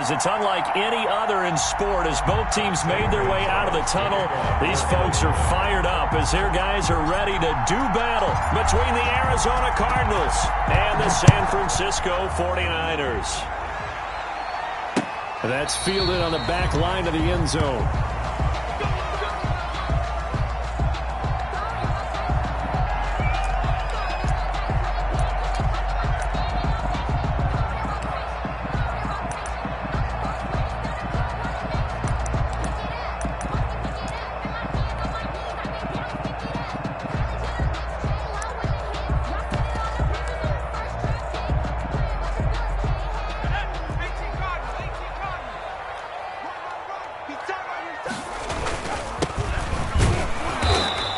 because it's unlike any other in sport. As both teams made their way out of the tunnel, these folks are fired up as their guys are ready to do battle between the Arizona Cardinals and the San Francisco 49ers. That's fielded on the back line of the end zone.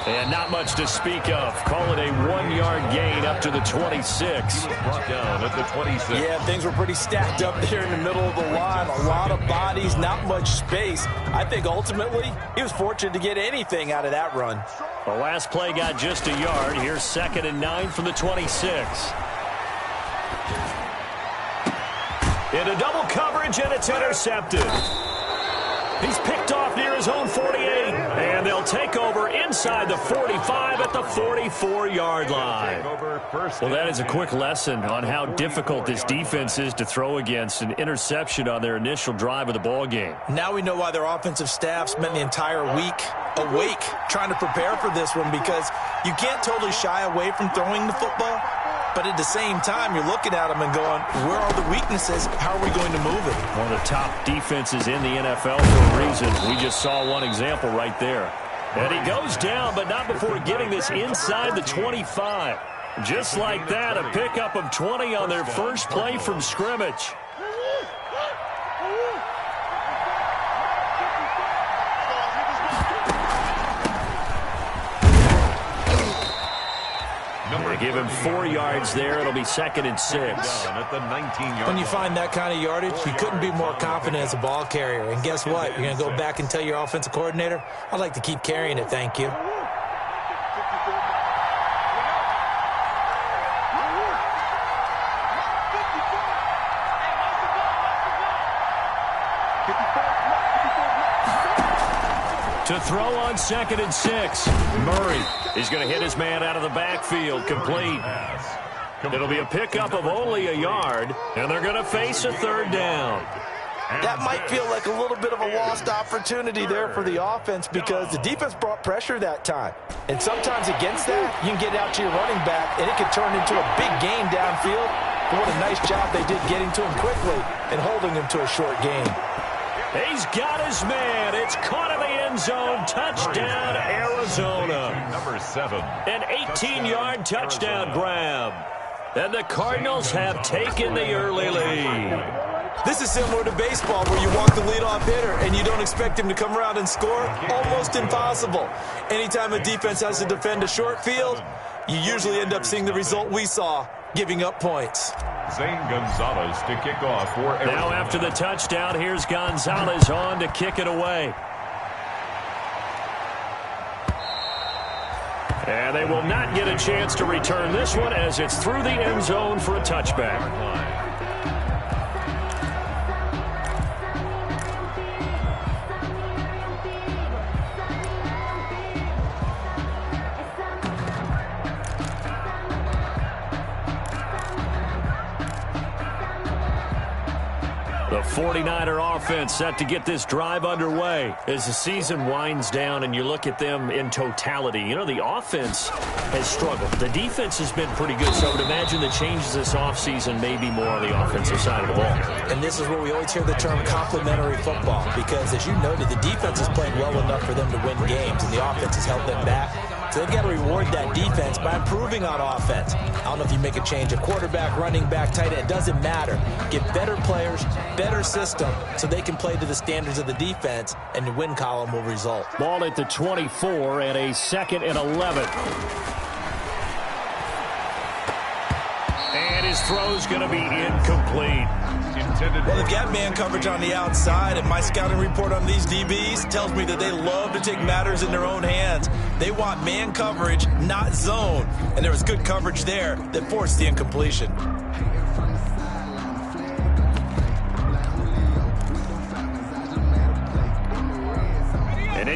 And not much to speak of. Call it a 1-yard gain up to the 26. Brought down at the 26. Yeah, things were pretty stacked up there in the middle of the line. A lot of bodies, not much space. I think ultimately he was fortunate to get anything out of that run. The last play got just a yard. Here's 2nd and 9 from the 26. Into double coverage, and it's intercepted. He's picked off near his own 48, and they'll take over inside the 45 at the 44-yard line. Well, that is a quick lesson on how difficult this defense is to throw against. An interception on their initial drive of the ball game. Now we know why their offensive staff spent the entire week awake trying to prepare for this one, because you can't totally shy away from throwing the football. But at the same time, you're looking at them and going, where are the weaknesses? How are we going to move it? One of the top defenses in the NFL for a reason. We just saw one example right there. And he goes down, but not before getting this inside the 25. Just like that, a pickup of 20 on their first play from scrimmage. They give him 4 yards there. It'll be 2nd and 6. At the 19-yard when you find that kind of yardage, you couldn't be more confident as a ball carrier. And guess what? You're going to go back and tell your offensive coordinator, I'd like to keep carrying it, thank you. To throw on 2nd and 6. Murray is going to hit his man out of the backfield. Complete. It'll be a pickup of only a yard, and they're going to face a 3rd down. That might feel like a little bit of a lost opportunity there for the offense, because the defense brought pressure that time. And sometimes against that, you can get out to your running back, and it can turn into a big gain downfield. But what a nice job they did getting to him quickly and holding him to a short gain. He's got his man. It's caught in the end zone. Touchdown, Arizona. Number 7. An 18-yard touchdown grab. And the Cardinals have taken the early lead. This is similar to baseball, where you walk the leadoff hitter and you don't expect him to come around and score. Almost impossible. Anytime a defense has to defend a short field, you usually end up seeing the result we saw, giving up points. Zane Gonzalez to kick off for Arizona. Now after the touchdown, here's Gonzalez on to kick it away. And they will not get a chance to return this one, as it's through the end zone for a touchback. The 49er offense set to get this drive underway as the season winds down and you look at them in totality. You know, the offense has struggled. The defense has been pretty good, so I would imagine the changes this offseason may be more on the offensive side of the ball. And this is where we always hear the term complementary football, because as you noted, the defense has played well enough for them to win games, and the offense has held them back. So they've got to reward that defense by improving on offense. I don't know if you make a change of quarterback, running back, tight end. It doesn't matter. Get better players, better system, so they can play to the standards of the defense, and the win column will result. Ball at the 24 and a 2nd and 11. And his throw's going to be incomplete. Well, they've got man coverage on the outside, and my scouting report on these DBs tells me that they love to take matters in their own hands. They want man coverage, not zone. And there was good coverage there that forced the incompletion.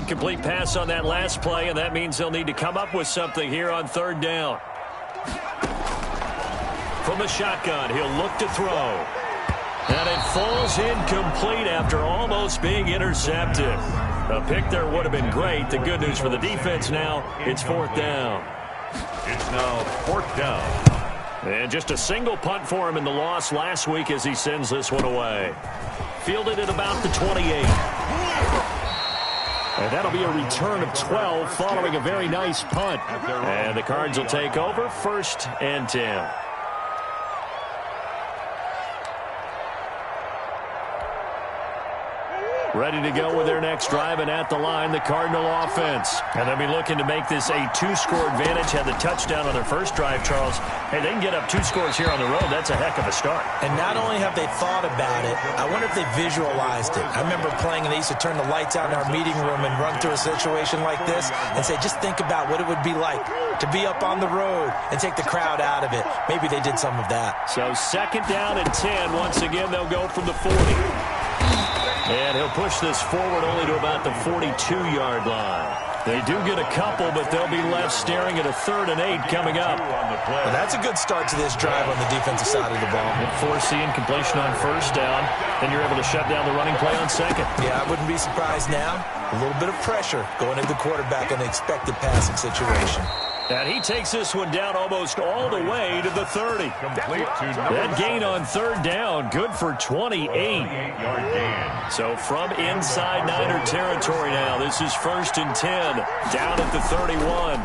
Incomplete pass on that last play, and that means they'll need to come up with something here on third down. From the shotgun, he'll look to throw. And it falls incomplete after almost being intercepted. A pick there would have been great. The good news for the defense now, it's fourth down. It's now fourth down. And just a single punt for him in the loss last week as he sends this one away. Fielded at about the 28. And that'll be a return of 12 following a very nice punt. And the Cards will take over, 1st and 10. Ready to go with their next drive, and at the line, the Cardinal offense. And they'll be looking to make this a 2-score advantage. Had the touchdown on their first drive, Charles. Hey, they can get up 2 scores here on the road. That's a heck of a start. And not only have they thought about it, I wonder if they visualized it. I remember playing, and they used to turn the lights out in our meeting room and run through a situation like this and say, just think about what it would be like to be up on the road and take the crowd out of it. Maybe they did some of that. So 2nd down and 10. Once again, they'll go from the 40. And he'll push this forward only to about the 42-yard line. They do get a couple, but they'll be left staring at a 3rd and 8 coming up. Well, that's a good start to this drive on the defensive side of the ball. Force the incompletion on 1st down. Then you're able to shut down the running play on 2nd. Yeah, I wouldn't be surprised now. A little bit of pressure going into the quarterback in an expected passing situation. And he takes this one down almost all the way to the 30. That gain on 3rd down, good for 28. So from inside Niner territory now, this is 1st and 10, down at the 31.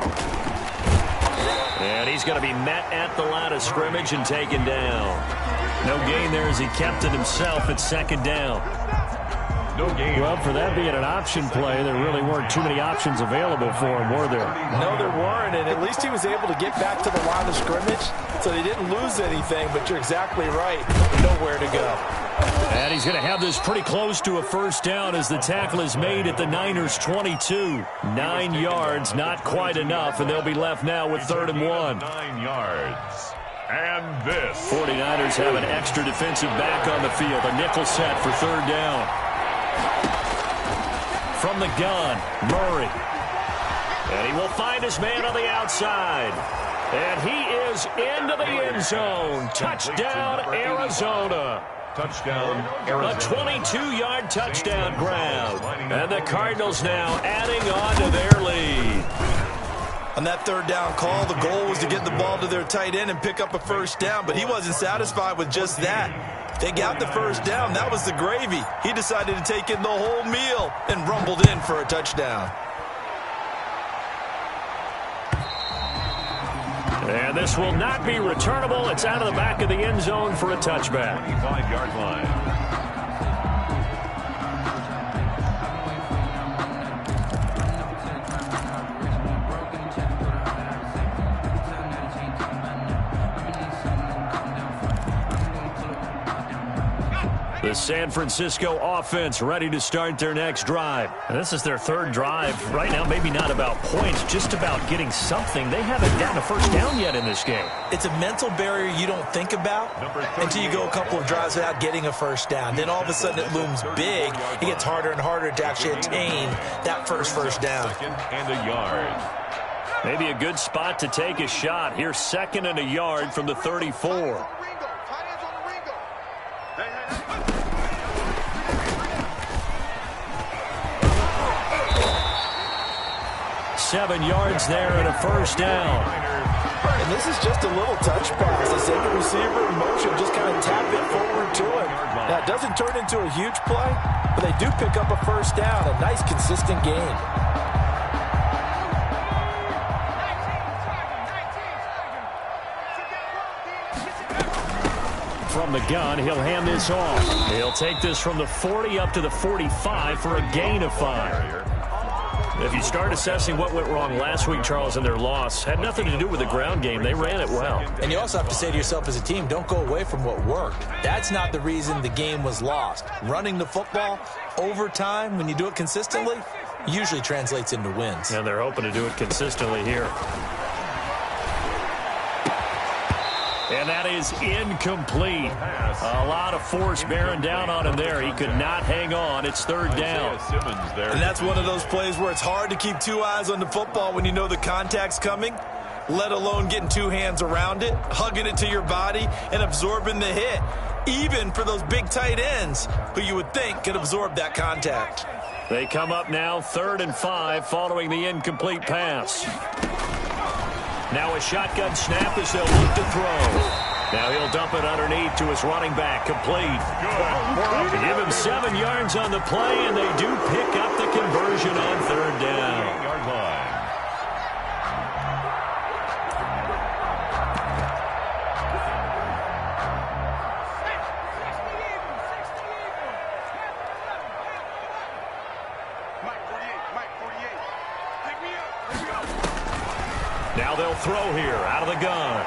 And he's going to be met at the line of scrimmage and taken down. No gain there as he kept it himself at 2nd down. No gain. Well, for that being an option play, there really weren't too many options available for him, were there? No, there weren't, and at least he was able to get back to the line of scrimmage, so they didn't lose anything, but you're exactly right. Nowhere to go. And he's going to have this pretty close to a 1st down as the tackle is made at the Niners' 22. 9 yards, not quite enough, and they'll be left now with 3rd and 1. 9 yards. And this. 49ers have an extra defensive back on the field. A nickel set for 3rd down. From the gun, Murray. And he will find his man on the outside. And he is into the end zone. Touchdown, Arizona. Touchdown, Arizona. A 22-yard touchdown grab. And the Cardinals now adding on to their lead. On that 3rd down call, the goal was to get the ball to their tight end and pick up a 1st down, but he wasn't satisfied with just that. They got the 1st down. That was the gravy. He decided to take in the whole meal and rumbled in for a touchdown. And this will not be returnable. It's out of the back of the end zone for a touchback. 25-yard line. The San Francisco offense ready to start their next drive. And this is their 3rd drive. Right now, maybe not about points, just about getting something. They haven't gotten a 1st down yet in this game. It's a mental barrier you don't think about until you go a couple of drives without getting a 1st down. Then all of a sudden it looms big. It gets harder and harder to actually attain that first down. 2nd and a yard. Maybe a good spot to take a shot. Here's 2nd and a yard from the 34. 7 yards there and a 1st down. And this is just a little touch pass. They send the receiver in motion, just kind of tap it forward to him. Now, it doesn't turn into a huge play, but they do pick up a 1st down. A nice, consistent gain. From the gun, he'll hand this off. He'll take this from the 40 up to the 45 for a gain of 5. If you start assessing what went wrong last week, Charles, in their loss, had nothing to do with the ground game. They ran it well. And you also have to say to yourself as a team, don't go away from what worked. That's not the reason the game was lost. Running the football over time, when you do it consistently, usually translates into wins. And they're hoping to do it consistently here. And And that is incomplete. A lot of force bearing down on him there. He could not hang on. It's third down. And that's one of those plays where it's hard to keep two eyes on the football when you know the contact's coming, let alone getting two hands around it, hugging it to your body, and absorbing the hit, even for those big tight ends who you would think could absorb that contact. They come up now 3rd and 5 following the incomplete pass. Now a shotgun snap as they'll look to throw. Now he'll dump it underneath to his running back. Complete. Good. Give him 7 yards on the play, and they do pick up the conversion on 3rd down. Yard line. Now they'll throw here out of the gun.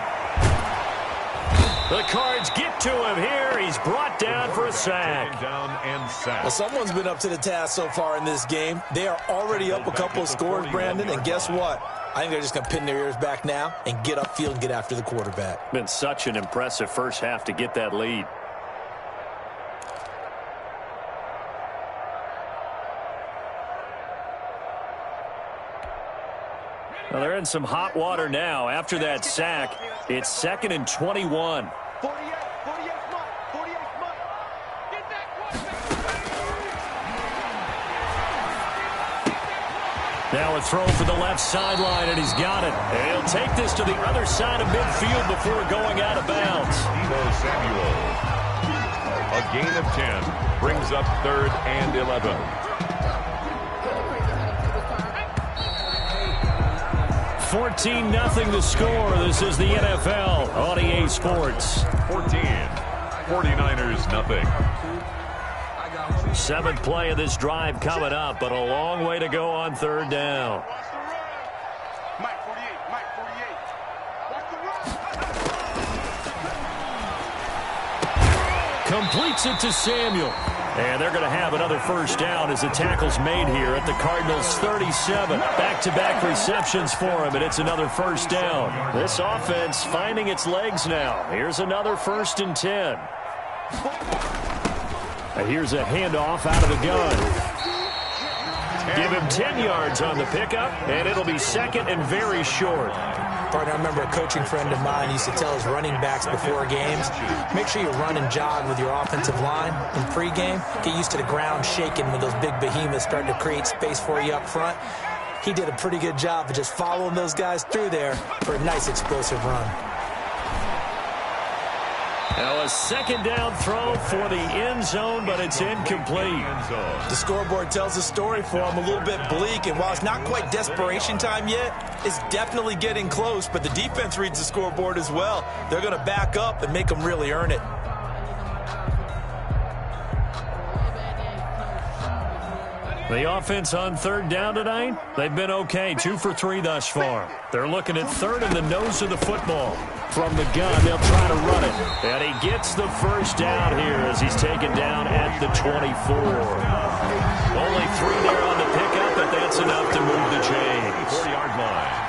The Cards get to him here. He's brought down for a sack. Down and sack. Well, someone's been up to the task so far in this game. They are already up a couple of scores, Brandon, and guess what? I think they're just going to pin their ears back now and get upfield and get after the quarterback. Been such an impressive first half to get that lead. Well, they're in some hot water now. After that sack, it's 2nd and 21. Now a throw for the left sideline, and he's got it. And he'll take this to the other side of midfield before going out of bounds. Deebo Samuel. A gain of 10 brings up 3rd and 11. 14-0 the score. This is the NFL on EA Sports. 14. 49ers nothing. 7th play of this drive coming up, but a long way to go on 3rd down. Completes it to Samuel. And they're going to have another first down as the tackle's made here at the Cardinals' 37. Back-to-back receptions for him, and it's another first down. This offense finding its legs now. Here's another 1st and 10. And here's a handoff out of the gun. Give him 10 yards on the pickup, and it'll be 2nd and very short. Partner, I remember a coaching friend of mine used to tell his running backs before games, make sure you run and jog with your offensive line in pregame. Get used to the ground shaking when those big behemoths start to create space for you up front. He did a pretty good job of just following those guys through there for a nice explosive run. Now a 2nd down throw for the end zone, but it's incomplete. The scoreboard tells a story for him, a little bit bleak, and while it's not quite desperation time yet, it's definitely getting close, but the defense reads the scoreboard as well. They're going to back up and make them really earn it. The offense on 3rd down tonight, they've been okay, 2 for 3 thus far. They're looking at 3rd in the nose of the football. From the gun, they'll try to run it. And he gets the first down here as he's taken down at the 24. Only 3 there on the pickup, but that's enough to move the chains. 4-yard line.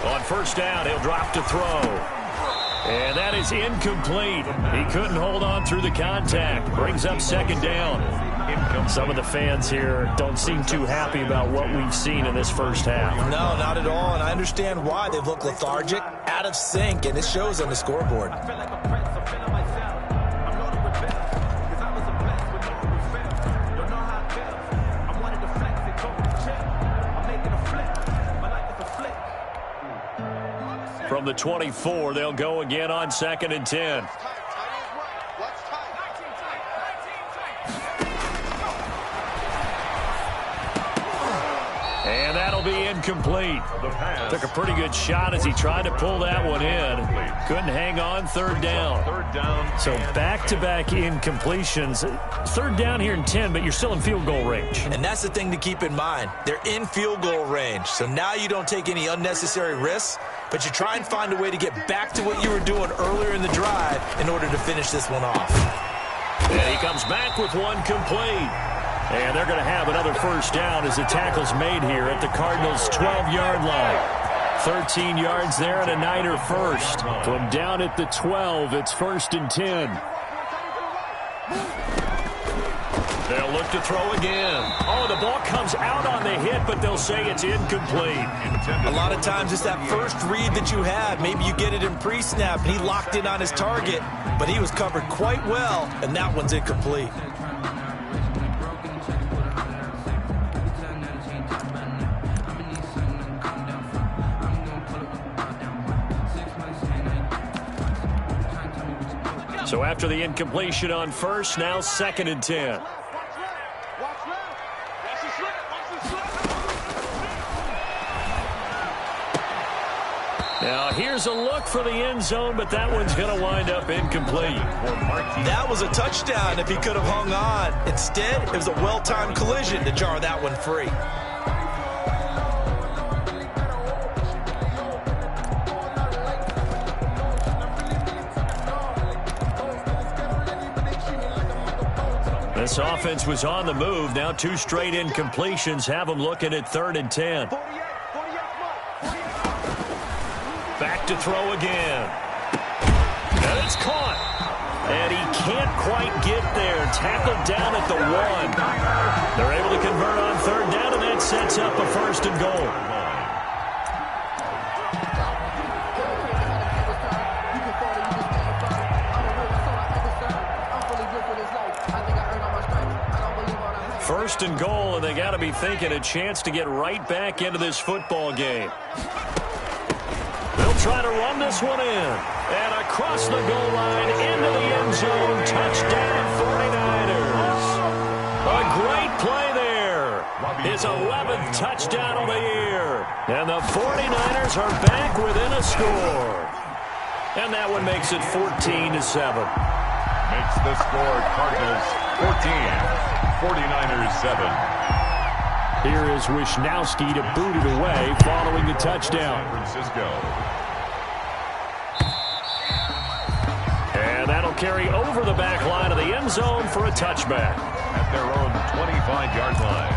On 1st down, he'll drop to throw. And that is incomplete. He couldn't hold on through the contact. Brings up 2nd down. Some of the fans here don't seem too happy about what we've seen in this first half. No, not at all, and I understand why. They've looked lethargic, out of sync, and it shows on the scoreboard. From the 24, they'll go again on 2nd and 10. And that'll be incomplete. Took a pretty good shot as he tried to pull that one in. Couldn't hang on, 3rd down. So back-to-back incompletions. 3rd down here in 10, but you're still in field goal range. And that's the thing to keep in mind. They're in field goal range. So now you don't take any unnecessary risks, but you try and find a way to get back to what you were doing earlier in the drive in order to finish this one off. And he comes back with one complete. And they're going to have another first down as the tackle's made here at the Cardinals' 12-yard line. 13 yards there and a Niner first. From down at the 12, it's 1st and 10. They'll look to throw again. Oh, the ball comes out on the hit, but they'll say it's incomplete. A lot of times it's that first read that you have. Maybe you get it in pre-snap, and he locked in on his target, but he was covered quite well, and that one's incomplete. So after the incompletion on first, now 2nd and 10. Now here's a look for the end zone, but that one's going to wind up incomplete. That was a touchdown if he could have hung on. Instead, it was a well-timed collision to jar that one free. This offense was on the move. Now 2 straight incompletions have them looking at 3rd and 10. Back to throw again. And it's caught. And he can't quite get there. Tackled down at the 1. They're able to convert on 3rd down, and that sets up a 1st and goal. First and goal, and they got to be thinking a chance to get right back into this football game. They'll try to run this one in. And across the goal line into the end zone. Touchdown 49ers. A great play there. His 11th touchdown of the year. And the 49ers are back within a score. And that one makes it 14-7. Makes the score Cardinals 14. 49ers 7. Here is Wishnowski to boot it away following the touchdown. San Francisco. And that'll carry over the back line of the end zone for a touchback. At their own 25-yard line.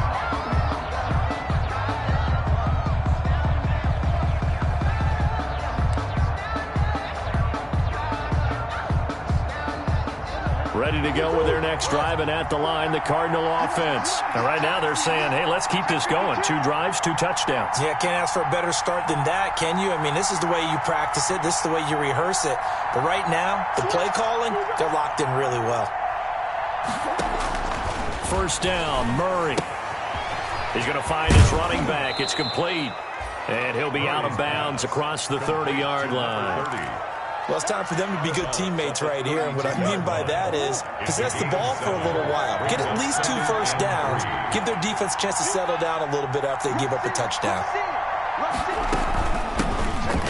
Ready to go with their next drive, and at the line, the Cardinal offense. And right now they're saying, hey, let's keep this going. 2 drives, 2 touchdowns. Yeah, can't ask for a better start than that, can you? I mean, this is the way you practice it. This is the way you rehearse it. But right now, the play calling, they're locked in really well. First down, Murray. He's going to find his running back. It's complete. And he'll be out of bounds across the 30-yard line. Well, it's time for them to be good teammates right here. And what I mean by that is possess the ball for a little while. Get at least 2 first downs. Give their defense a chance to settle down a little bit after they give up a touchdown.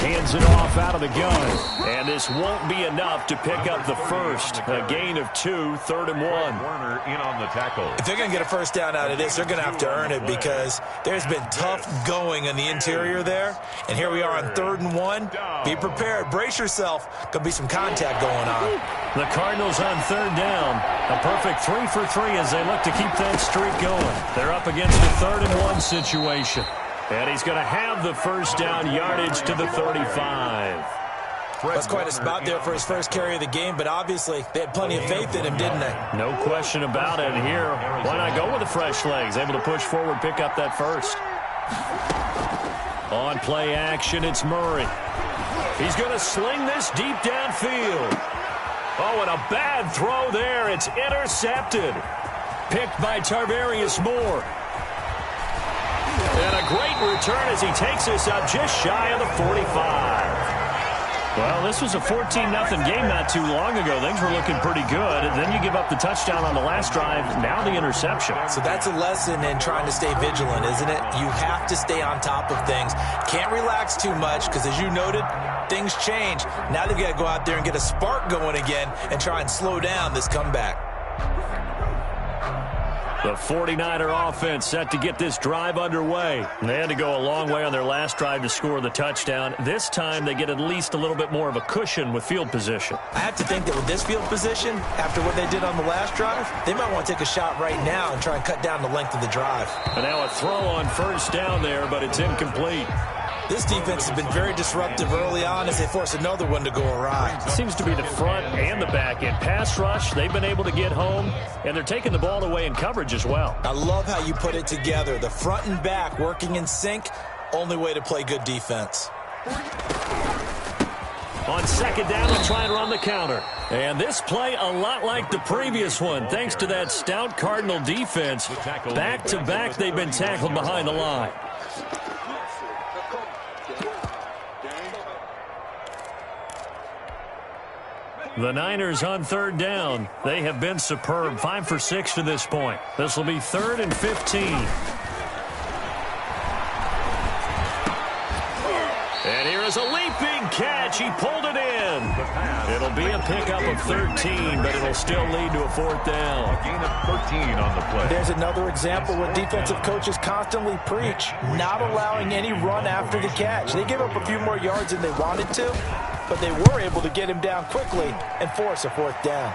Hands it off out of the gun. And this won't be enough to pick up the first. A gain of 2, 3rd and 1. Warner in on the tackle. If they're going to get a first down out of this, they're going to have to earn it because there's been tough going in the interior there. And here we are on 3rd and 1. Be prepared. Brace yourself. Going to be some contact going on. The Cardinals on 3rd down. A perfect 3 for 3 as they look to keep that streak going. They're up against a 3rd and 1 situation. And he's going to have the first down, yardage to the 35. That's quite a spot there for his first carry of the game, but obviously they had plenty of faith in him, didn't they? No question about it. And here, why not go with the fresh legs? Able to push forward, pick up that first. On play action, it's Murray. He's going to sling this deep downfield. Oh, and a bad throw there. It's intercepted. Picked by Tarvarius Moore. And a great return as he takes us up just shy of the 45. Well, this was a 14-0 game not too long ago. Things were looking pretty good. And then you give up the touchdown on the last drive. Now the interception. So that's a lesson in trying to stay vigilant, isn't it? You have to stay on top of things. Can't relax too much because, as you noted, things change. Now they've got to go out there and get a spark going again and try and slow down this comeback. The 49er offense set to get this drive underway. They had to go a long way on their last drive to score the touchdown. This time they get at least a little bit more of a cushion with field position. I have to think that with this field position, after what they did on the last drive, they might want to take a shot right now and try and cut down the length of the drive. And now a throw on first down there, but it's incomplete. This defense has been very disruptive early on as they force another one to go awry. Seems to be the front and the back end. Pass rush, they've been able to get home, and they're taking the ball away in coverage as well. I love how you put it together. The front and back working in sync, only way to play good defense. On second down, they'll try and run the counter. And this play a lot like the previous one, thanks to that stout Cardinal defense. Back-to-back, they've been tackled behind the line. The Niners on third down. They have been superb. 5 for 6 to this point. This will be 3rd and 15. And here is a leaping catch. He pulled it in. It'll be a pickup of 13, but it'll still lead to a 4th down. A gain of 13 on the play. There's another example where defensive coaches constantly preach, not allowing any run after the catch. They gave up a few more yards than they wanted to, but they were able to get him down quickly and force a 4th down.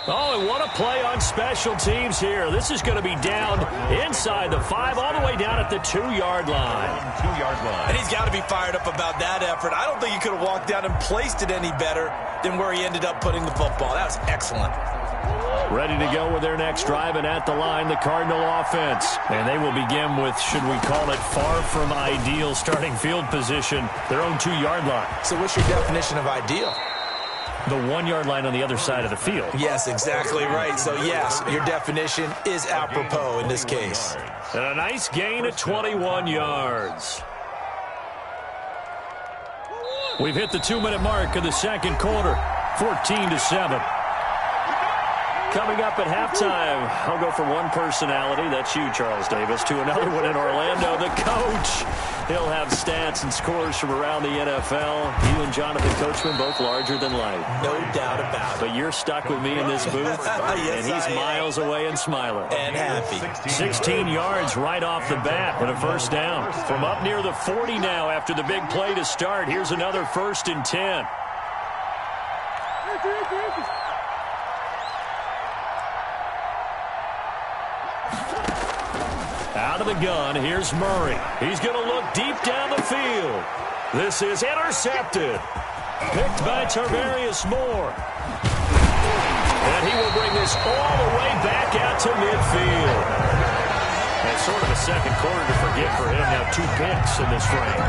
Oh, and what a play on special teams here. This is going to be down inside the 5, all the way down at the 2-yard line. 2-yard line. And he's got to be fired up about that effort. I don't think he could have walked down and placed it any better than where he ended up putting the football. That was excellent. Ready to go with their next drive, and at the line, the Cardinal offense. And they will begin with, should we call it, far from ideal starting field position, their own 2-yard line. So what's your definition of ideal? The 1-yard line on the other side of the field. Yes, exactly right. So, yes, your definition is apropos in this case. And a nice gain of 21 yards. We've hit the 2-minute mark of the second quarter, 14-7. Coming up at halftime, I'll go from one personality, that's you, Charles Davis, to another one in Orlando, the coach. He'll have stats and scores from around the NFL. You and Jonathan Coachman, both larger than life. No doubt about it. But you're stuck with me in this booth, yes, and he's miles away and smiling. And happy. 16 yards right off the bat and a 1st down. From up near the 40 now after the big play to start, here's another 1st and 10. Out of the gun, here's Murray. He's going to look deep down the field. This is intercepted. Picked by Tarvarius Moore. And he will bring this all the way back out to midfield. And sort of a second quarter to forget for him. Now 2 picks in this frame.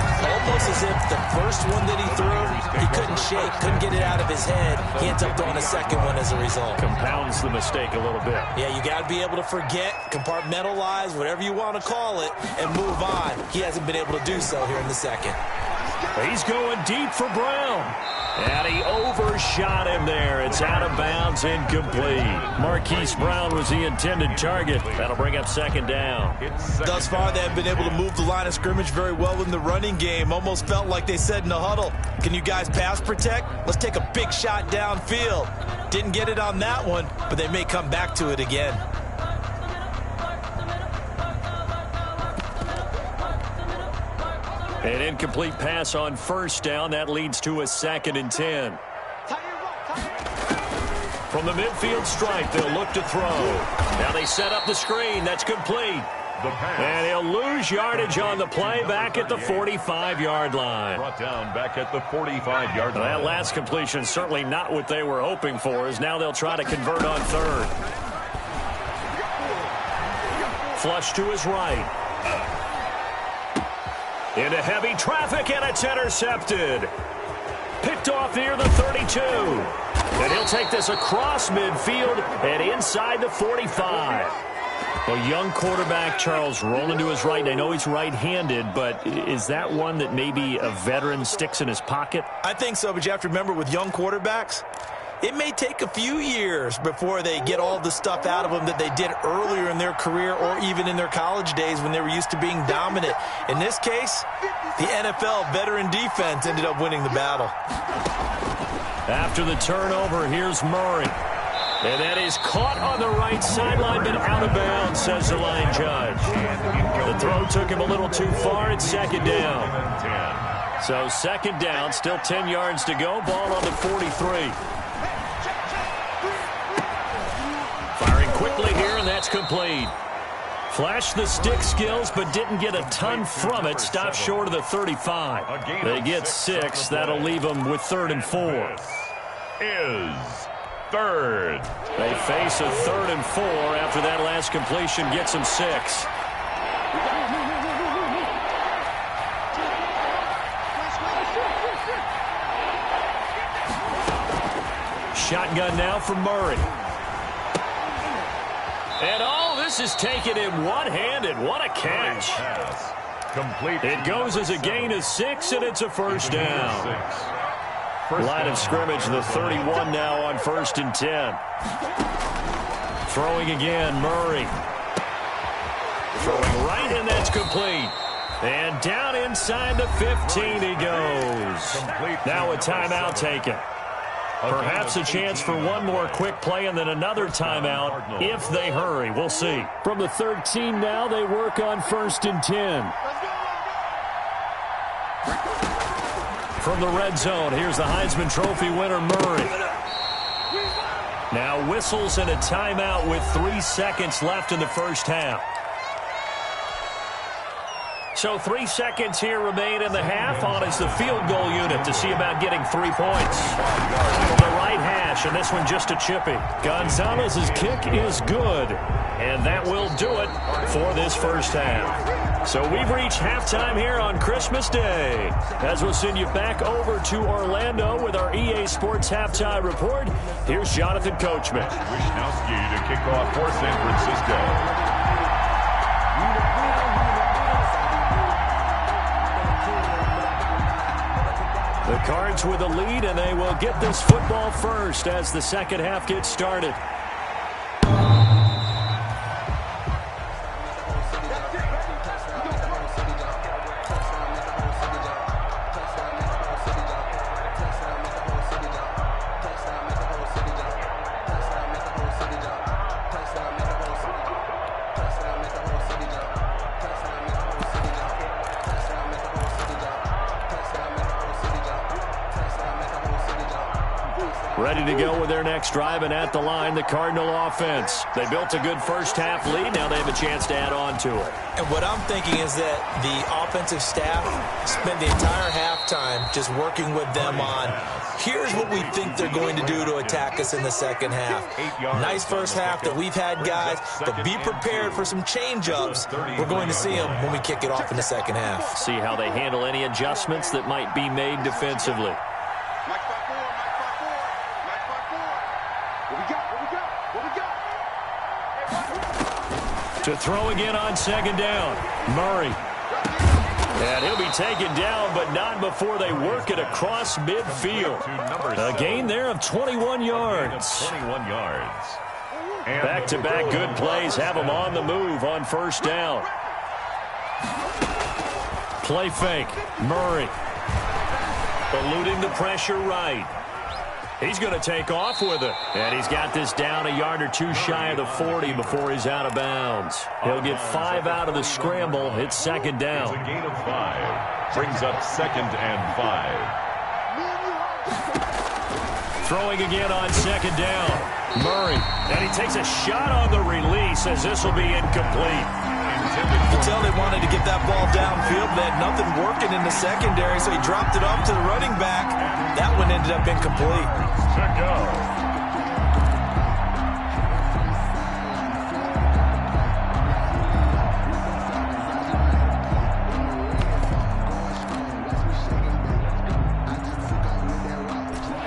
Almost as if the first one that he threw, he couldn't shake, couldn't get it out of his head. He ends up throwing a second one as a result. Compounds the mistake a little bit. Yeah, you got to be able to forget, compartmentalize, whatever you want to call it, and move on. He hasn't been able to do so here in the second. He's going deep for Brown. And he overshot him there. It's out of bounds, incomplete. Marquise Brown was the intended target. That'll bring up 2nd down. Thus far, they have been able to move the line of scrimmage very well in the running game. Almost felt like they said in the huddle, can you guys pass protect? Let's take a big shot downfield. Didn't get it on that one, but they may come back to it again. An incomplete pass on 1st down. That leads to a 2nd and 10. From the midfield stripe, they'll look to throw. Now they set up the screen. That's complete. And he'll lose yardage on the play back at the 45-yard line. Brought down back at the 45-yard line. That last completion certainly not what they were hoping for, as now they'll try to convert on 3rd. Flush to his right. Into heavy traffic, and it's intercepted. Picked off near the 32. And he'll take this across midfield and inside the 45. A young quarterback, Charles, rolling to his right. I know he's right-handed, but is that one that maybe a veteran sticks in his pocket? I think so, but you have to remember with young quarterbacks, it may take a few years before they get all the stuff out of them that they did earlier in their career or even in their college days when they were used to being dominant. In this case, the NFL veteran defense ended up winning the battle. After the turnover, here's Murray. And that is caught on the right sideline, but out of bounds, says the line judge. The throw took him a little too far. It's second down. So second down, still 10 yards to go. Ball on the 43. Firing quickly here, and that's complete. Flashed the stick skills, but didn't get a ton from it. Stopped short of the 35. They get 6. That'll leave them with 3rd and 4. Is third. They face a 3rd and 4 after that last completion gets them 6. Shotgun now for Murray. And this is taken in one-handed. What a catch. Complete. It goes as a gain of 6, and it's a first down. Line of scrimmage, the 31 now on 1st and 10. Throwing again, Murray. Throwing right, and that's complete. And down inside the 15 he goes. Now a timeout taken. Perhaps a chance for one more quick play and then another timeout if they hurry. We'll see. From the 13 now, they work on 1st and 10. From the red zone, here's the Heisman Trophy winner, Murray. Now whistles and a timeout with 3 seconds left in the first half. So 3 seconds here remain in the half. On is the field goal unit to see about getting 3 points. From the right hash, and this one just a chippy. Gonzalez's kick is good, and that will do it for this first half. So we've reached halftime here on Christmas Day. As we'll send you back over to Orlando with our EA Sports Halftime Report, here's Jonathan Coachman. Wisnowski to kick off for San Francisco. The Cards with a lead, and they will get this football first as the second half gets started. Ready to go with their next drive, and at the line, the Cardinal offense. They built a good first half lead. Now they have a chance to add on to it. And what I'm thinking is that the offensive staff spent the entire halftime just working with them on, here's what we think they're going to do to attack us in the second half. Nice first half that we've had, guys, but be prepared for some change-ups. We're going to see them when we kick it off in the second half. See how they handle any adjustments that might be made defensively. To throw again on second down, Murray. And he'll be taken down, but not before they work it across midfield. A gain there of 21 yards. 21 yards. Back-to-back good plays have them on the move on first down. Play fake, Murray. Eluding the pressure right. He's going to take off with it. And he's got this down a yard or two shy of the 40 before he's out of bounds. He'll get 5 out of the scramble. It's second down. It's a gain of 5. Brings up 2nd and 5. Throwing again on second down. Murray. And he takes a shot on the release as this will be incomplete. You can tell they wanted to get that ball downfield. They had nothing working in the secondary, so he dropped it off to the running back. That one ended up incomplete. To go.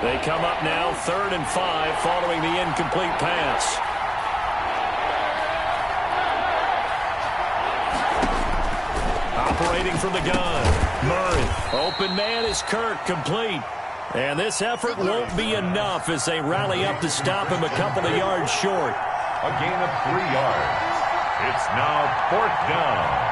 They come up now 3rd and 5 following the incomplete pass. Operating from the gun, Murray. Open man is Kirk, complete. And this effort won't be enough as they rally up to stop him a couple of yards short. A gain of 3 yards. It's now 4th down.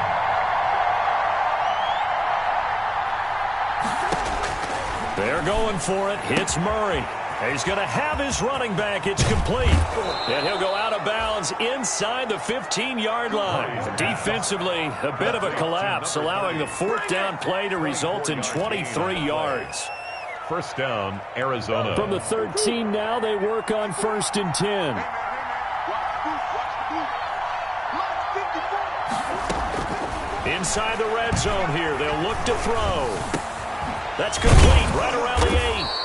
They're going for it. It's Murray. He's going to have his running back. It's complete. And he'll go out of bounds inside the 15-yard line. Defensively, a bit of a collapse, allowing the 4th down play to result in 23 yards. First down, Arizona. From the 13 now, they work on 1st and 10. Inside the red zone here, they'll look to throw. That's complete, right around the 8.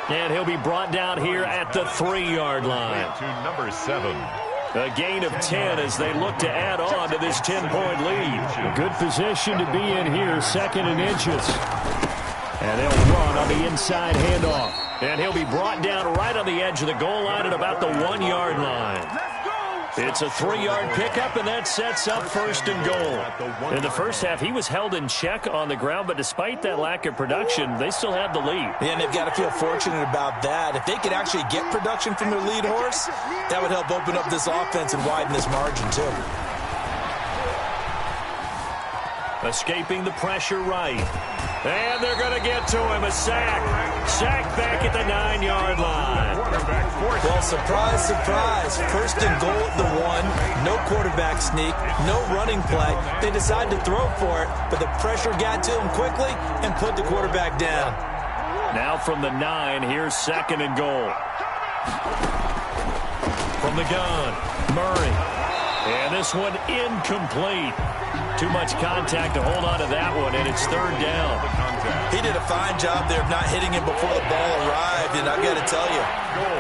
And he'll be brought down here at the 3-yard line. To number 7. A gain of 10 as they look to add on to this 10-point lead. A good position to be in here, 2nd and inches. And they'll run on the inside handoff. And he'll be brought down right on the edge of the goal line at about the 1-yard line. It's a 3-yard pickup, and that sets up 1st and goal. In the first half, he was held in check on the ground, but despite that lack of production, they still have the lead. Yeah, and they've got to feel fortunate about that. If they could actually get production from their lead horse, that would help open up this offense and widen this margin, too. Escaping the pressure right. And they're going to get to him. A sack. Sack back at the 9-yard line. Well, surprise, surprise. 1st and goal at the 1. No quarterback sneak. No running play. They decide to throw for it, but the pressure got to him quickly and put the quarterback down. Now from the 9, here's 2nd and goal. From the gun, Murray. And this one incomplete. Too much contact to hold on to that one, and it's 3rd down. He did a fine job there of not hitting him before the ball arrived, and I've got to tell you,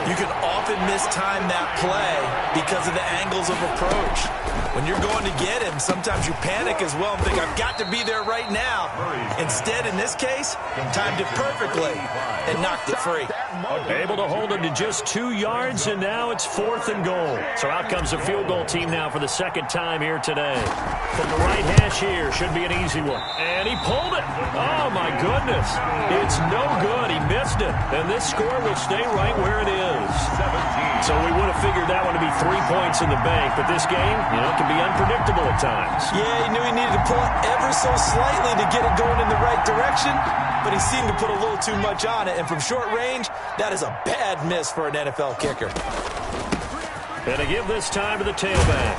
you can often mistime that play because of the angles of approach. When you're going to get him, sometimes you panic as well and think, I've got to be there right now. Instead, in this case, timed it perfectly and knocked it free. Able to hold him to just 2 yards, and now it's 4th and goal. So out comes the field goal team now for the 2nd time here today. From the right hash here, should be an easy one. And he pulled it. Oh, my goodness. It's no good. He missed it. And this score will stay right where it is. 17. So we would have figured that one to be 3 points in the bank. But this game, can be unpredictable at times. Yeah, he knew he needed to pull it ever so slightly to get it going in the right direction. But he seemed to put a little too much on it. And from short range, that is a bad miss for an NFL kicker. And to give this time to the tailback.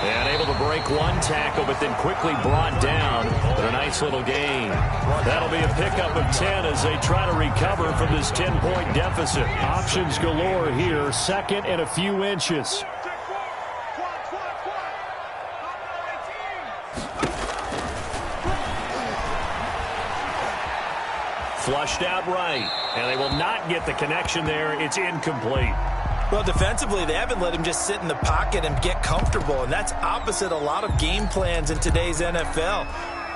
And able to break one tackle, but then quickly brought down. But a nice little gain. That'll be a pickup of 10 as they try to recover from this 10-point deficit. Options galore here. 2nd and a few inches. Flushed out right. And they will not get the connection there. It's incomplete. Well, defensively, they haven't let him just sit in the pocket and get comfortable, and that's opposite a lot of game plans in today's NFL.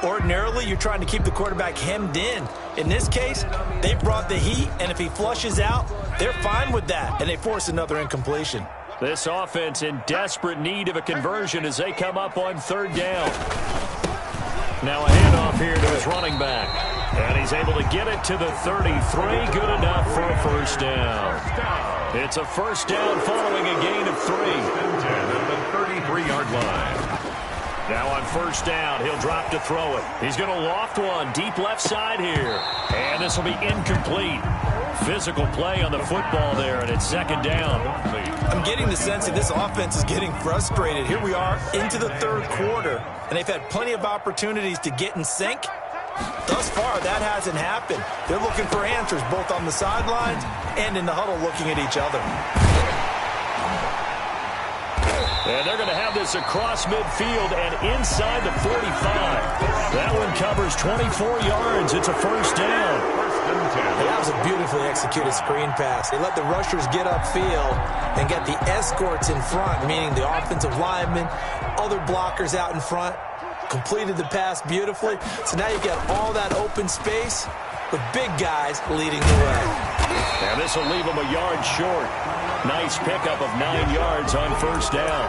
Ordinarily, you're trying to keep the quarterback hemmed in. In this case, they brought the heat, and if he flushes out, they're fine with that, and they force another incompletion. This offense in desperate need of a conversion as they come up on 3rd down. Now a handoff here to his running back. And he's able to get it to the 33. Good enough for a 1st down. It's a 1st down following a gain of 3. 10 at the 33-yard line. Now on 1st down, he'll drop to throw it. He's going to loft one deep left side here. And this will be incomplete. Physical play on the football there, and it's 2nd down. I'm getting the sense that this offense is getting frustrated. Here we are into the 3rd quarter, and they've had plenty of opportunities to get in sync. Thus far, that hasn't happened. They're looking for answers both on the sidelines and in the huddle looking at each other. And they're going to have this across midfield and inside the 45. That one covers 24 yards. It's a 1st down. That was a beautifully executed screen pass. They let the rushers get upfield and get the escorts in front, meaning the offensive linemen, other blockers out in front. Completed the pass beautifully. So now you've got all that open space with big guys leading the way. And this will leave them a yard short. Nice pickup of 9 yards on 1st down.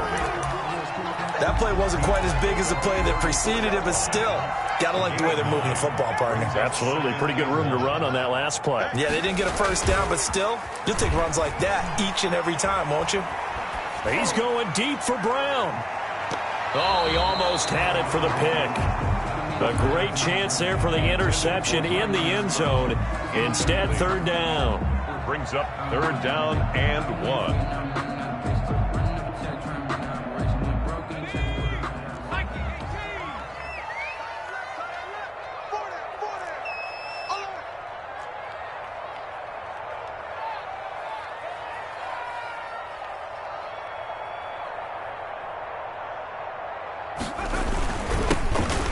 That play wasn't quite as big as the play that preceded it, but still, gotta like the way they're moving the football, partner. Absolutely. Pretty good room to run on that last play. Yeah, they didn't get a 1st down, but still, you'll take runs like that each and every time, won't you? He's going deep for Brown. Oh, he almost had it for the pick. A great chance there for the interception in the end zone. Instead, 3rd down. brings up 3rd down and 1.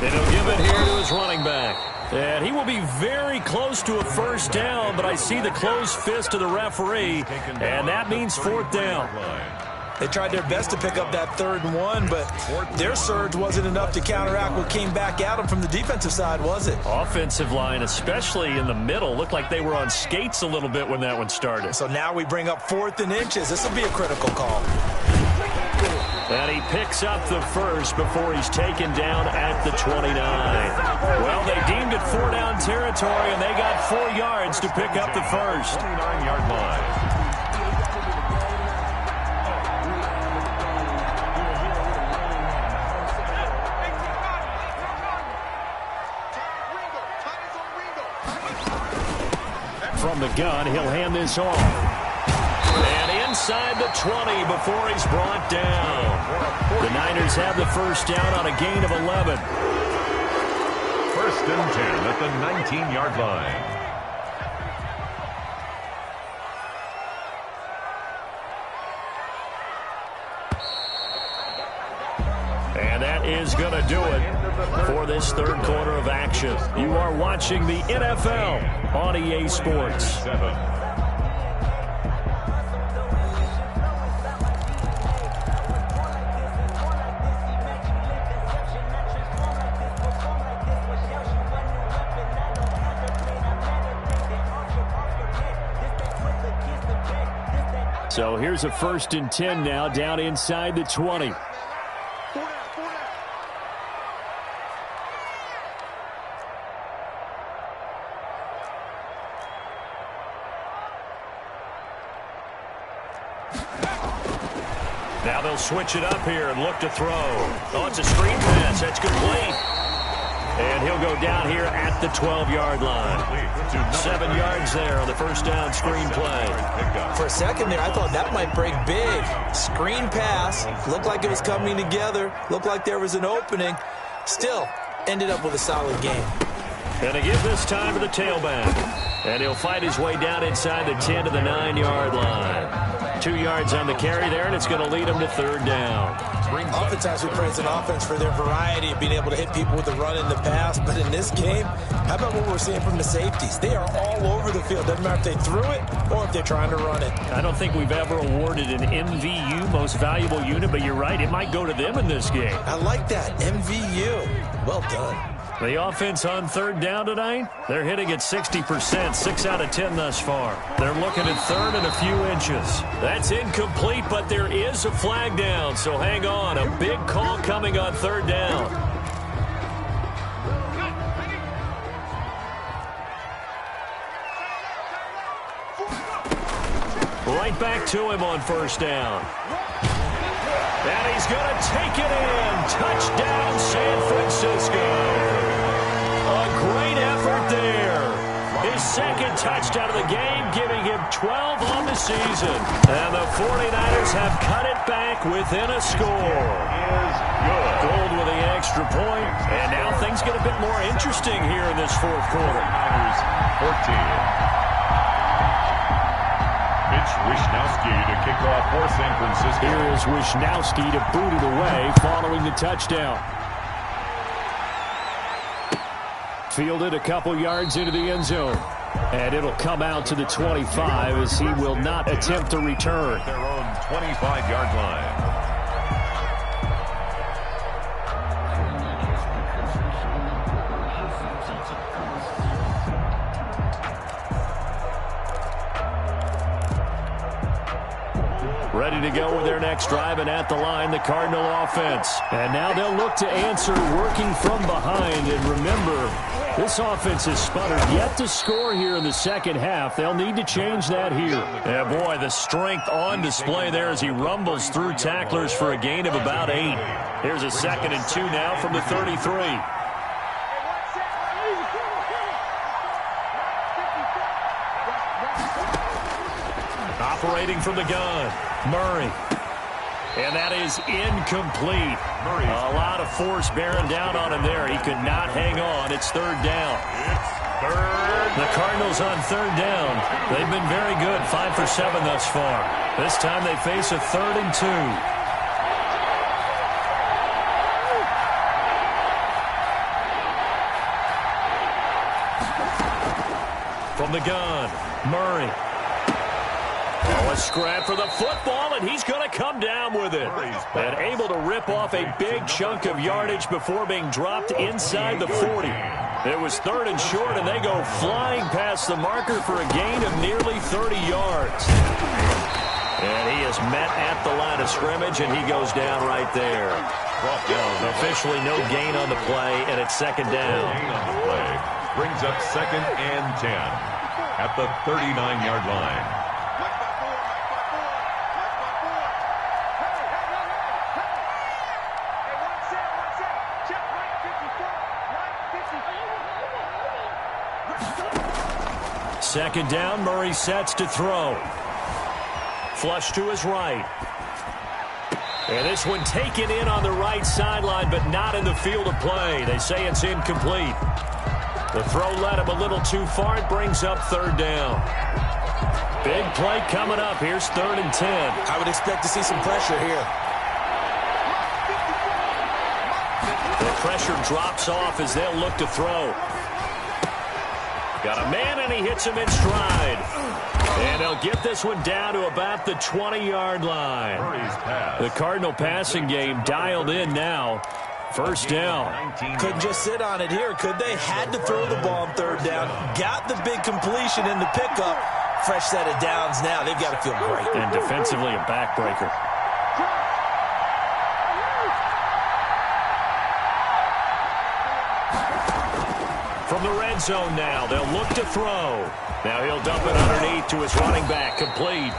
And he'll give it here to his running back. And he will be very close to a 1st down, but I see the closed fist of the referee, and that means 4th down. They tried their best to pick up that 3rd and 1, but their surge wasn't enough to counteract what came back at them from the defensive side, was it? Offensive line, especially in the middle, looked like they were on skates a little bit when that one started. So now we bring up 4th and inches. This will be a critical call. And he picks up the 1st before he's taken down at the 29. Well, they deemed it 4-down territory, and they got 4 yards to pick up the 1st. 29-yard line. From the gun, he'll hand this off. And inside the 20 before he's brought down. The Niners have the 1st down on a gain of 11. 1st and 10 at the 19-yard line. And that is going to do it for this 3rd quarter of action. You are watching the NFL on EA Sports. So here's a 1st and 10 now, down inside the 20. Now they'll switch it up here and look to throw. Oh, it's a screen pass. That's complete. And he'll go down here at the 12-yard line. 7 yards there on the 1st down screen play. For a second there, I thought that might break big. Screen pass. Looked like it was coming together. Looked like there was an opening. Still, ended up with a solid game. And they give this time to the tailback. And he'll fight his way down inside the 10 to the 9-yard line. 2 yards on the carry there, and it's going to lead him to 3rd down. Oftentimes we praise an offense for their variety of being able to hit people with the run and the pass, but in this game, how about what we're seeing from the safeties? They are all over the field. Doesn't matter if they threw it or if they're trying to run it. I don't think we've ever awarded an MVU, most valuable unit, but you're right, it might go to them in this game. I like that, MVU. Well done. The offense on 3rd down tonight, they're hitting at 60%, 6 out of 10 thus far. They're looking at 3rd and a few inches. That's incomplete, but there is a flag down, so hang on. A big call coming on 3rd down. Right back to him on 1st down. And he's going to take it in. Touchdown, San Francisco. A great effort there. His 2nd touchdown of the game, giving him 12 on the season. And the 49ers have cut it back within a score. Gold with the extra point. And now things get a bit more interesting here in this 4th quarter. 14. Mitch Wishnowsky to kick off for San Francisco. Here is Wishnowsky to boot it away following the touchdown. Fielded a couple yards into the end zone. And it'll come out to the 25 as he will not attempt to return. Their own 25-yard line. Ready to go with their next drive, and at the line, the Cardinal offense. And now they'll look to answer working from behind. And remember, this offense has sputtered yet to score here in the 2nd half. They'll need to change that here. Yeah, boy, the strength on display there as he rumbles through tacklers for a gain of about 8. Here's a 2nd and 2 now from the 33. Operating from the gun, Murray. And that is incomplete. A lot of force bearing down on him there. He could not hang on. It's third down. The Cardinals on third down. They've been very good, 5 for 7 thus far. This time they face a 3rd and 2. From the gun, Murray. A scrap for the football, and he's going to come down with it. And able to rip off a big chunk of yardage before being dropped inside the 40. It was 3rd and short, and they go flying past the marker for a gain of nearly 30 yards. And he is met at the line of scrimmage, and he goes down right there. Officially no gain on the play, and it's 2nd down. Gain on the play brings up 2nd and 10 at the 39-yard line. Second down, Murray sets to throw. Flush to his right. And this one taken in on the right sideline, but not in the field of play. They say it's incomplete. The throw led him a little too far. It brings up 3rd down. Big play coming up. Here's 3rd and 10. I would expect to see some pressure here. The pressure drops off as they'll look to throw. Got a man, and he hits him in stride. And they'll get this one down to about the 20-yard line. The Cardinal passing game dialed in now. 1st down. Couldn't just sit on it here, could they? Had to throw the ball on 3rd down. Got the big completion in the pickup. Fresh set of downs now. They've got to feel great. And defensively, a backbreaker. From the red zone now, they'll look to throw. Now he'll dump it underneath to his running back, complete.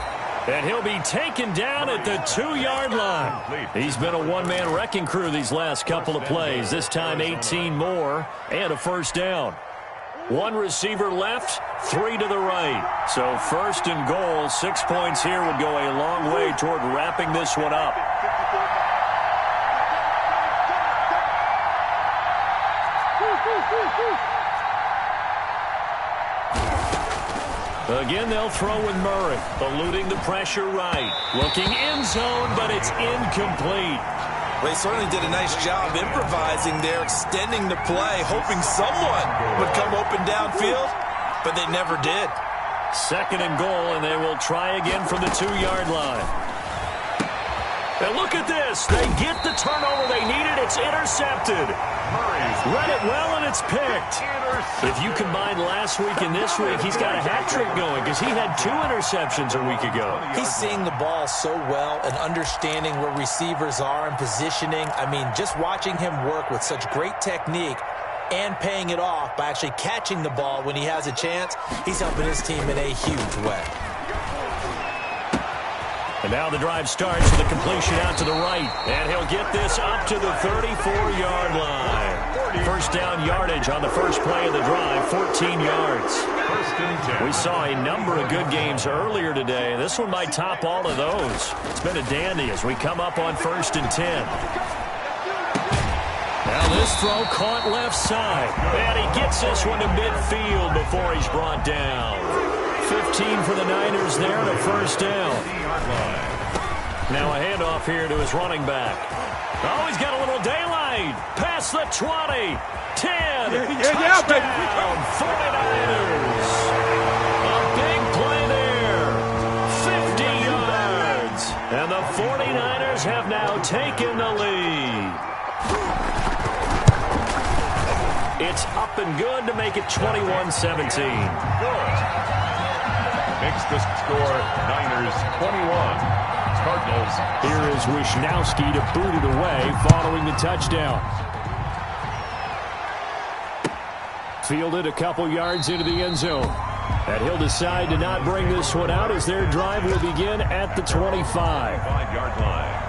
And he'll be taken down at the 2-yard line. He's been a one-man wrecking crew these last couple of plays. This time 18 more and a 1st down. 1 receiver left, 3 to the right. So 1st and goal, 6 points here would go a long way toward wrapping this one up. Again, they'll throw with Murray, eluding the pressure right. Looking end zone, but it's incomplete. They certainly did a nice job improvising there, extending the play, hoping someone would come open downfield, but they never did. 2nd and goal, and they will try again from the 2-yard line. And look at this. They get the turnover they needed. It's intercepted. Read it well, and it's picked. If you combine last week and this week, he's got a hat trick going because he had 2 interceptions a week ago. He's seeing the ball so well and understanding where receivers are and positioning. I mean, just watching him work with such great technique and paying it off by actually catching the ball when he has a chance, he's helping his team in a huge way. And now the drive starts with a completion out to the right. And he'll get this up to the 34-yard line. 1st down yardage on the first play of the drive, 14 yards. 1st and 10. We saw a number of good games earlier today. This one might top all of those. It's been a dandy as we come up on 1st and 10. Now this throw caught left side. And he gets this one to midfield before he's brought down. 15 for the Niners there and a 1st down. Now a handoff here to his running back. Oh, he's got a little daylight. Past the 20. 10. Touchdown, 49ers. A big play there. 50 yards. And the 49ers have now taken the lead. It's up and good to make it 21-17. Makes the score Niners 21. Cardinals. Here is Wishnowski to boot it away following the touchdown. Fielded a couple yards into the end zone. And he'll decide to not bring this one out as their drive will begin at the 25. 5-yard line.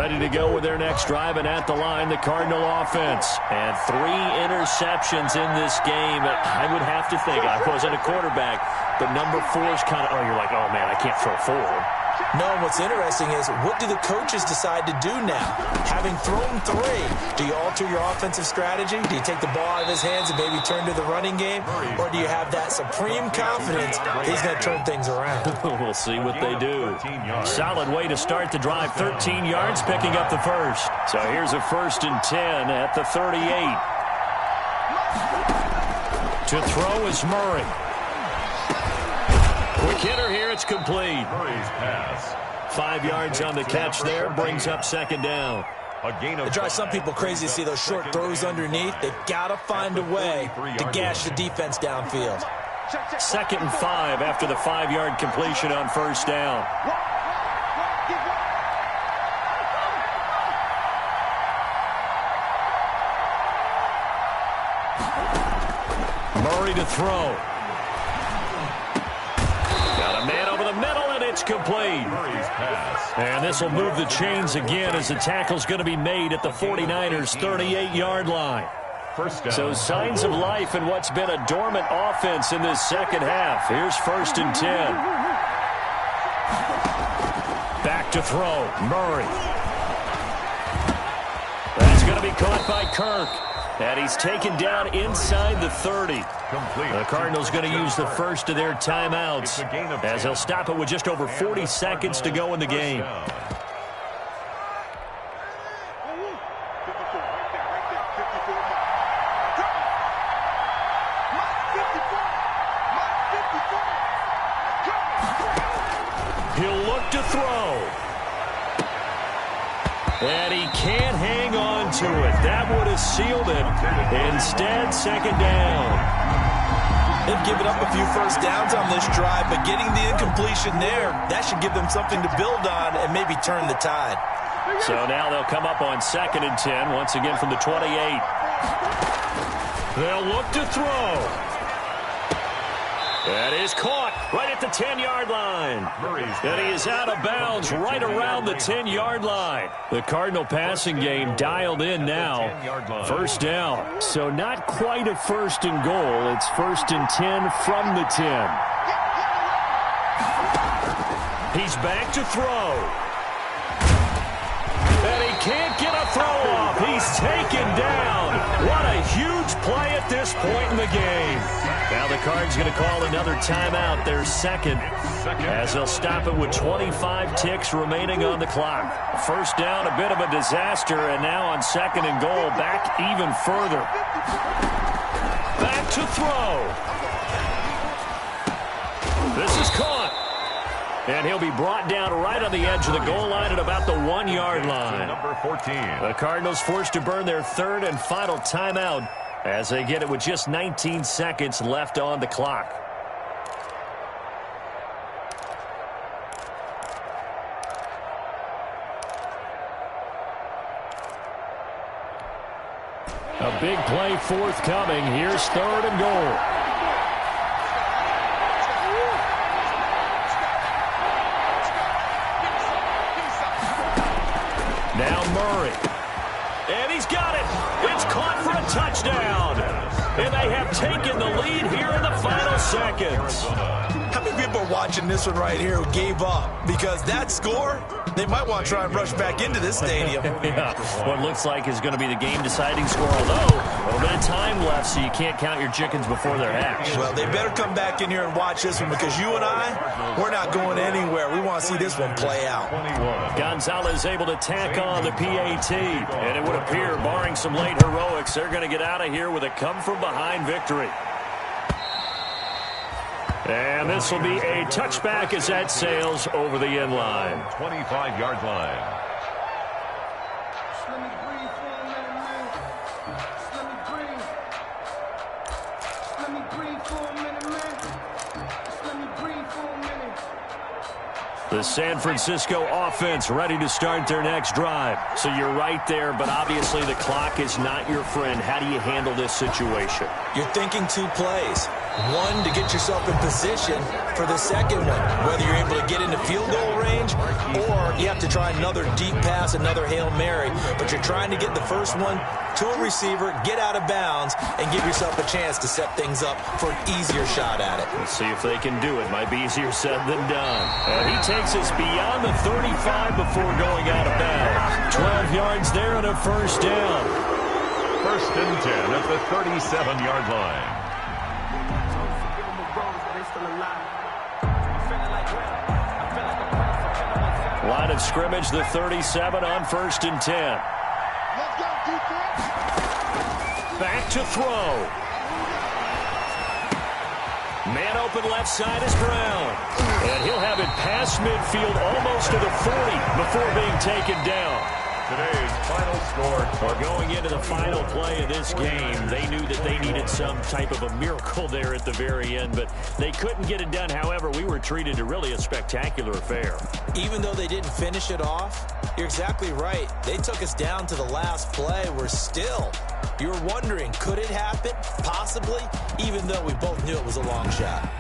ready to go with their next drive, and at the line, the Cardinal offense. And 3 interceptions in this game. I would have to think, I wasn't a quarterback, but number 4 is kind of, oh, you're like, oh, man, I can't throw 4. No, and what's interesting is, what do the coaches decide to do now? Having thrown 3, do you alter your offensive strategy? Do you take the ball out of his hands and maybe turn to the running game? Or do you have that supreme confidence he's going to turn things around? We'll see what they do. Solid way to start the drive. 13 yards, picking up the first. So here's a 1st and 10 at the 38. To throw is Murray. Quick hitter here, it's complete. Murray's pass. 5 yards on the catch there, brings up 2nd down. It drives some people crazy to see those short throws underneath. They've got to find a way to gash the defense downfield. 2nd and 5 after the 5-yard completion on 1st down. Murray to throw. Got a man over the middle, and it's complete. Murray's pass. And this will move the chains again as the tackle's going to be made at the 49ers' 38-yard line. First down. So signs of life in what's been a dormant offense in this second half. Here's 1st and 10. Back to throw. Murray. That's going to be caught by Kirk. And he's taken down inside the 30. Complete. The Cardinals going to use the first of their timeouts as they'll stop it with just over 40 seconds to go in the game. He'll look to throw. And he can't hang on to it. That would have sealed it. Instead, 2nd down. They've given up a few first downs on this drive, but getting the incompletion there, that should give them something to build on and maybe turn the tide. So now they'll come up on 2nd and 10, once again from the 28. They'll look to throw. That is caught right at the 10-yard line. And he is out of bounds right around the 10-yard line. The Cardinal passing game dialed in now. 1st down. So not quite a 1st and goal. It's 1st and 10 from the 10. He's back to throw. And he can't get a throw off. He's taken down. What a huge play at this point in the game. Now the Cards going to call another timeout, their 2nd, as they'll stop it with 25 ticks remaining on the clock. 1st down, a bit of a disaster, and now on 2nd and goal, back even further. Back to throw. This is caught. And he'll be brought down right on the edge of the goal line at about the 1-yard line. Number 14. The Cardinals forced to burn their 3rd and final timeout as they get it with just 19 seconds left on the clock. A big play forthcoming. Here's 3rd and goal. Now Murray. And he's got it. It's caught for a touchdown. And they have taken the lead here in the final seconds. How many people are watching this one right here who gave up? Because that score, they might want to try and rush back into this stadium. Yeah, what looks like is going to be the game-deciding score, although a little bit of time left, so you can't count your chickens before they're hatched. Well, they better come back in here and watch this one, because you and I, we're not going anywhere. We want to see this one play out. Gonzalez able to tack on the PAT, and it would appear, barring some late heroics, they're going to get out of here with a come-from-behind victory. And this will be a touchback as that sails over the end line. 25-yard line. The San Francisco offense ready to start their next drive. So you're right there, but obviously the clock is not your friend. How do you handle this situation? You're thinking 2 plays. One, to get yourself in position for the second one, whether you're able to get into field goal range or you have to try another deep pass, another Hail Mary. But you're trying to get the first one to a receiver, get out of bounds, and give yourself a chance to set things up for an easier shot at it. Let's see if they can do it. Might be easier said than done. And he takes us beyond the 35 before going out of bounds. 12 yards there and a first down. First and 10 at the 37-yard line. Line of scrimmage, the 37 on first and 10. Back to throw. Man open left side is Brown. And he'll have it past midfield almost to the 40 before being taken down. Today's final score. Or going into the final play of this game, they knew that they needed some type of a miracle there at the very end, but they couldn't get it done. However, we were treated to really a spectacular affair. Even though they didn't finish it off, you're exactly right. They took us down to the last play. We're still, you're wondering, could it happen? Possibly, even though we both knew it was a long shot.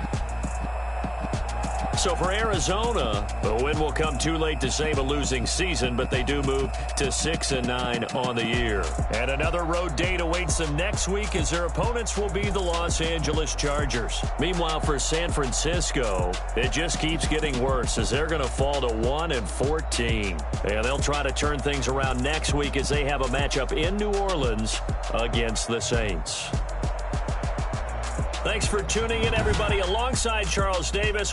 So for Arizona, the win will come too late to save a losing season, but they do move to 6-9 on the year. And another road date awaits them next week as their opponents will be the Los Angeles Chargers. Meanwhile, for San Francisco, it just keeps getting worse as they're going to fall to 1-14. And they'll try to turn things around next week as they have a matchup in New Orleans against the Saints. Thanks for tuning in, everybody, alongside Charles Davis.